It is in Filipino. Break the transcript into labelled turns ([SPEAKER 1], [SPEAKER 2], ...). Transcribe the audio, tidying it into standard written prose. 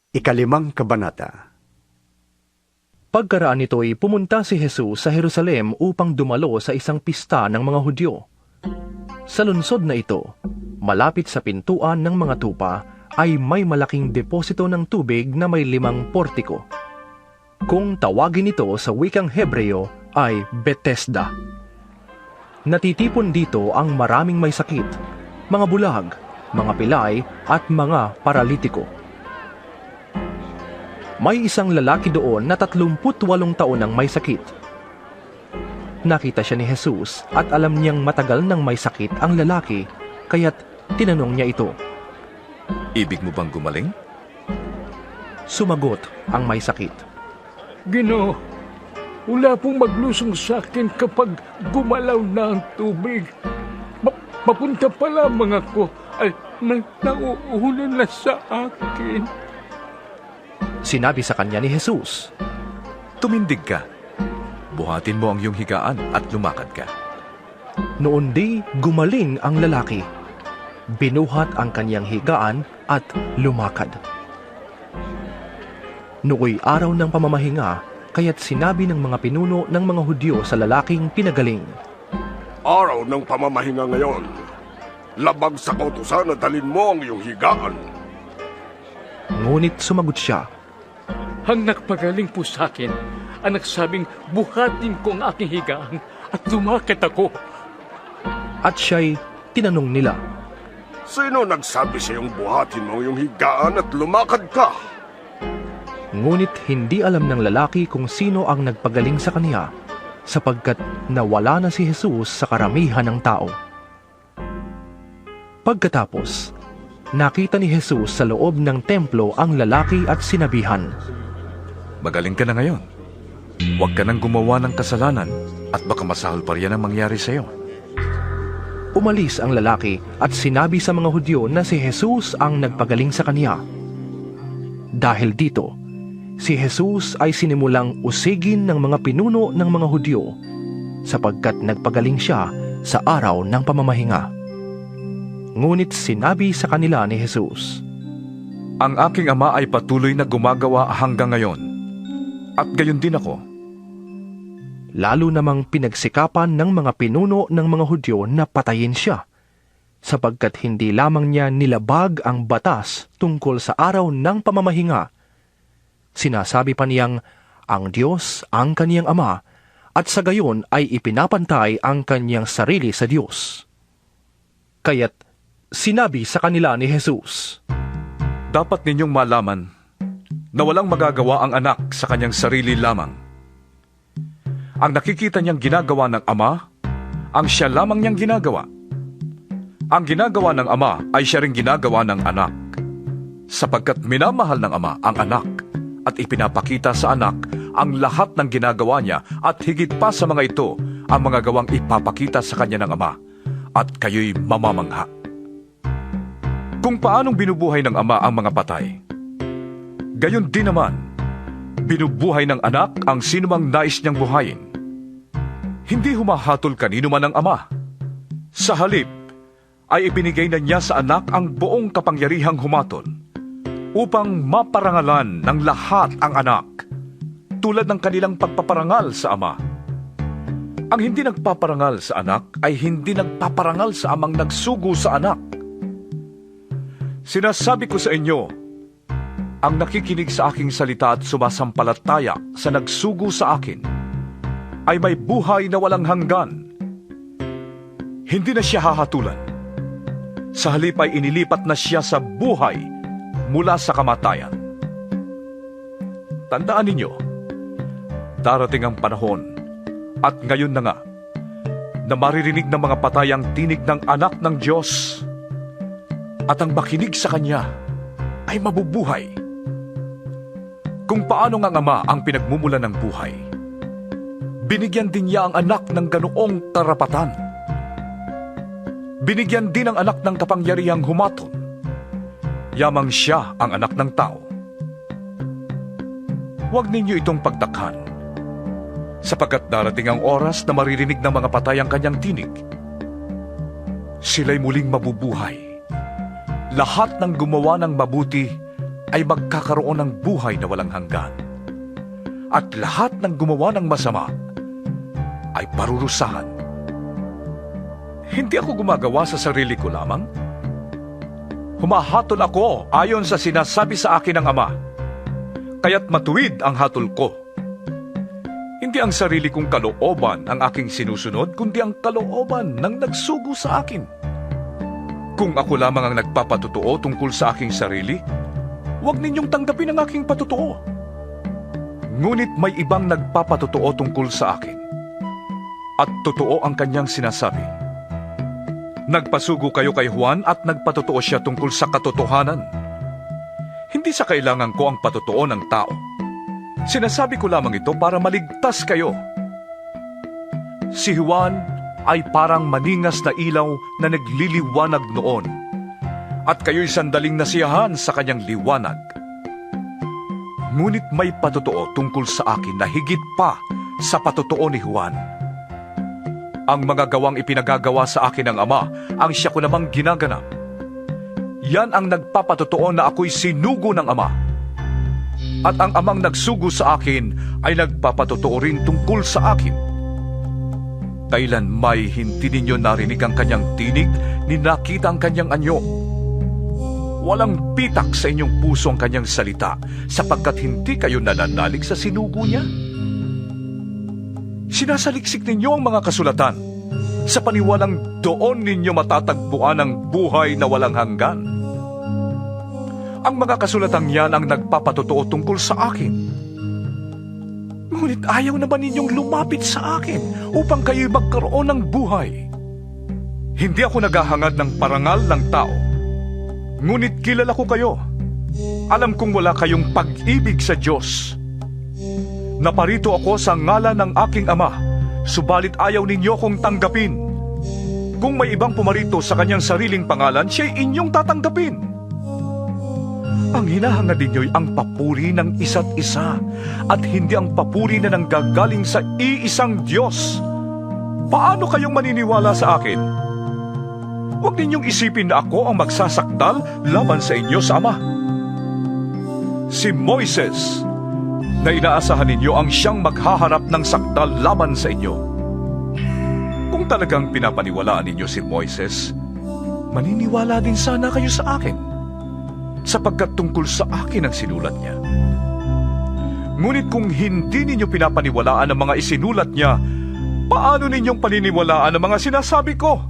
[SPEAKER 1] Ikalimang kabanata.
[SPEAKER 2] Pagkaraan nito'y pumunta si Jesus sa Jerusalem upang dumalo sa isang pista ng mga Hudyo. Sa lungsod na ito, malapit sa pintuan ng mga tupa, ay may malaking deposito ng tubig na may 5 portiko. Kung tawagin ito sa wikang Hebreo ay Bethesda. Natitipon dito ang maraming may sakit, mga bulag, mga pilay at mga paralitiko. May isang lalaki doon na 38 taon ang may sakit. Nakita siya ni Jesus at alam niyang matagal nang may sakit ang lalaki, kaya't tinanong niya ito.
[SPEAKER 3] Ibig mo bang gumaling?
[SPEAKER 2] Sumagot ang may sakit.
[SPEAKER 4] Ginoo, wala pong maglusong sa akin kapag gumalaw na ang tubig. Papunta pa lamang ako ay may nauulan na sa akin.
[SPEAKER 2] Sinabi sa kanya ni Jesus,
[SPEAKER 3] Tumindig ka. Buhatin mo ang iyong higaan at lumakad ka.
[SPEAKER 2] noon di gumaling ang lalaki. Binuhat ang kanyang higaan at lumakad. Nooy araw ng pamamahinga, kaya't sinabi ng mga pinuno ng mga Hudyo sa lalaking pinagaling,
[SPEAKER 5] Araw ng pamamahinga ngayon. Labag sa kautusan na dalin mo ang iyong higaan.
[SPEAKER 2] Ngunit sumagot siya,
[SPEAKER 4] Ang nagpagaling po sa akin, ang nagsabing buhatin ko ang aking higaan at lumakad ako.
[SPEAKER 2] at siya'y tinanong nila,
[SPEAKER 5] Sino nagsabi sa iyong buhatin mo ang iyong higaan at lumakad ka?
[SPEAKER 2] Ngunit hindi alam ng lalaki kung sino ang nagpagaling sa kaniya, sapagkat nawala na si Jesus sa karamihan ng tao. Pagkatapos, nakita ni Jesus sa loob ng templo ang lalaki at sinabihan,
[SPEAKER 3] Magaling ka na ngayon. Huwag ka nang gumawa ng kasalanan at baka masahol pa riyan ang mangyari sa iyo.
[SPEAKER 2] Umalis ang lalaki at sinabi sa mga Hudyo na si Jesus ang nagpagaling sa kaniya. Dahil dito, si Jesus ay sinimulang usigin ng mga pinuno ng mga Hudyo sapagkat nagpagaling siya sa araw ng pamamahinga. Ngunit sinabi sa kanila ni Jesus,
[SPEAKER 3] Ang aking ama ay patuloy na gumagawa hanggang ngayon. At gayon din ako.
[SPEAKER 2] Lalo namang pinagsikapan ng mga pinuno ng mga Hudyo na patayin siya, sapagkat hindi lamang niya nilabag ang batas tungkol sa araw ng pamamahinga. Sinasabi pa niyang ang Diyos ang kaniyang ama, at sa gayon ay ipinapantay ang kaniyang sarili sa Diyos. Kaya't sinabi sa kanila ni Jesus,
[SPEAKER 3] Dapat ninyong malaman na walang magagawa ang anak sa kanyang sarili lamang. Ang nakikita niyang ginagawa ng ama, ang siya lamang niyang ginagawa. Ang ginagawa ng ama ay siya ring ginagawa ng anak, sapagkat minamahal ng ama ang anak at ipinapakita sa anak ang lahat ng ginagawa niya at higit pa sa mga ito ang mga gawang ipapakita sa kanya ng ama at kayo'y mamamangha. Kung paanong binubuhay ng ama ang mga patay, gayon din naman, binubuhay ng anak ang sinumang nais niyang buhayin. Hindi humahatol kanino man ang ama. Sa halip, ay ibinigay na niya sa anak ang buong kapangyarihang humatol upang maparangalan ng lahat ang anak, tulad ng kanilang pagpaparangal sa ama. Ang hindi nagpaparangal sa anak ay hindi nagpaparangal sa amang nagsugo sa anak. Sinasabi ko sa inyo, ang nakikinig sa aking salita at sumasampalataya sa nagsugo sa akin ay may buhay na walang hanggan. Hindi na siya hahatulan. Sa halip ay inilipat na siya sa buhay mula sa kamatayan. Tandaan ninyo, darating ang panahon at ngayon na nga na maririnig ng mga patay ang tinig ng anak ng Diyos at ang makinig sa Kanya ay mabubuhay. Kung paano nga ama ang pinagmumulan ng buhay, binigyan din niya ang anak ng ganoong karapatan. Binigyan din ang anak ng kapangyarihang humatol. Yamang siya ang anak ng tao. Huwag ninyo itong pagtakhan, sapagkat darating ang oras na maririnig ng mga patay ang kanyang tinig. Sila'y muling mabubuhay. Lahat ng gumawa ng mabuti ay magkakaroon ng buhay na walang hanggan. At lahat ng gumawa ng masama ay parurusahan. Hindi ako gumagawa sa sarili ko lamang. Humahatol ako ayon sa sinasabi sa akin ng Ama, kaya't matuwid ang hatol ko. Hindi ang sarili kong kalooban ang aking sinusunod, kundi ang kalooban ng nagsugo sa akin. Kung ako lamang ang nagpapatotoo tungkol sa aking sarili, huwag ninyong tanggapin ang aking patotoo. Ngunit may ibang nagpapatotoo tungkol sa akin, at totoo ang kanyang sinasabi. Nagpasugo kayo kay Juan at nagpatotoo siya tungkol sa katotohanan. Hindi sa kailangan ko ang patotoo ng tao. Sinasabi ko lamang ito para maligtas kayo. Si Juan ay parang maningas na ilaw na nagliliwanag noon, at kayo'y sandaling nasiyahan sa kanyang liwanag. Ngunit may patotoo tungkol sa akin na higit pa sa patotoo ni Juan. Ang mga gawang ipinagagawa sa akin ng Ama, ang siya ko namang ginaganap. Yan ang nagpapatotoo na ako'y sinugo ng Ama. At ang Amang nagsugo sa akin ay nagpapatotoo rin tungkol sa akin. Kailan may hindi ninyo narinig ang kanyang tinig, ni nakita ang kanyang anyo. Walang pitak sa inyong puso ang kanyang salita, sapagkat hindi kayo nananalig sa sinugo niya. Sinasaliksik ninyo ang mga kasulatan, sa paniwalang doon ninyo matatagpuan ang buhay na walang hanggan. Ang mga kasulatang yan ang nagpapatotoo tungkol sa akin. Ngunit ayaw naman ninyong lumapit sa akin upang kayo'y magkaroon ng buhay. Hindi ako naghahangad ng parangal ng tao, ngunit kilala ko kayo. Alam kong wala kayong pag-ibig sa Diyos. Naparito ako sa ngalan ng aking Ama, subalit ayaw ninyo kong tanggapin. Kung may ibang pumarito sa kanyang sariling pangalan, siya'y inyong tatanggapin. Ang hinahangad ninyo'y ang papuri ng isa't isa, at hindi ang papuri na nanggagaling sa iisang Diyos. Paano kayong maniniwala sa akin? Huwag ninyong isipin na ako ang magsasakdal laban sa inyo sa Ama. Si Moises, na inaasahan ninyo ang siyang maghaharap ng sakdal laban sa inyo. Kung talagang pinapaniwalaan ninyo si Moises, maniniwala din sana kayo sa akin, sapagkat tungkol sa akin ang sinulat niya. Ngunit kung hindi ninyo pinapaniwalaan ang mga isinulat niya, paano ninyong paniniwalaan ang mga sinasabi ko?